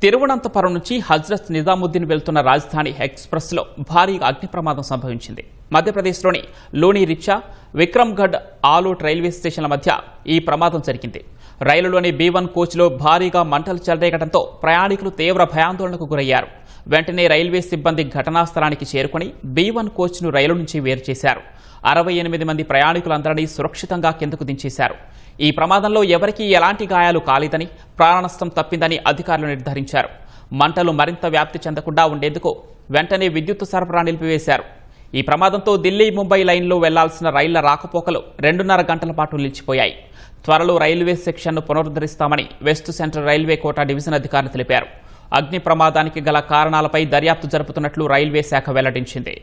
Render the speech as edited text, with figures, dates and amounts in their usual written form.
తిరువనంతపురం నుంచి హజ్రత్ నిజాముద్దీన్ వెళ్తున్న రాజధాని ఎక్స్ప్రెస్లో భారీగా అగ్ని ప్రమాదం సంభవించింది. మధ్యప్రదేశ్లోని లోని రిచ్చా, విక్రమ్గఢ్, ఆలోట్ రైల్వే స్టేషన్ల మధ్య ఈ ప్రమాదం జరిగింది. రైలులోని B1 కోచ్లో భారీగా మంటలు చెలరేగడంతో ప్రయాణికులు తీవ్ర భయాందోళనకు గురయ్యారు. వెంటనే రైల్వే సిబ్బంది ఘటనా స్థలానికి చేరుకుని B1 కోచ్ను రైలు నుంచి వేరు చేశారు. 68 మంది ప్రయాణికులందరినీ సురక్షితంగా కిందకు దించేశారు. ఈ ప్రమాదంలో ఎవరికీ ఎలాంటి గాయాలు కాలేదని, ప్రాణనష్టం తప్పిందని అధికారులు నిర్ధారించారు. మంటలు మరింత వ్యాప్తి చెందకుండా ఉండేందుకు వెంటనే విద్యుత్ సరఫరా నిలిపివేశారు. ఈ ప్రమాదంతో ఢిల్లీ, ముంబై లైన్లో వెళ్లాల్సిన రైళ్ల రాకపోకలు 2.5 గంటల పాటు నిలిచిపోయాయి. త్వరలో రైల్వే సెక్షన్ను పునరుద్ధరిస్తామని West Central railway Kota division అధికారులు తెలిపారు. అగ్ని ప్రమాదానికి గల కారణాలపై దర్యాప్తు జరుపుతున్నట్లు రైల్వే శాఖ వెల్లడించింది.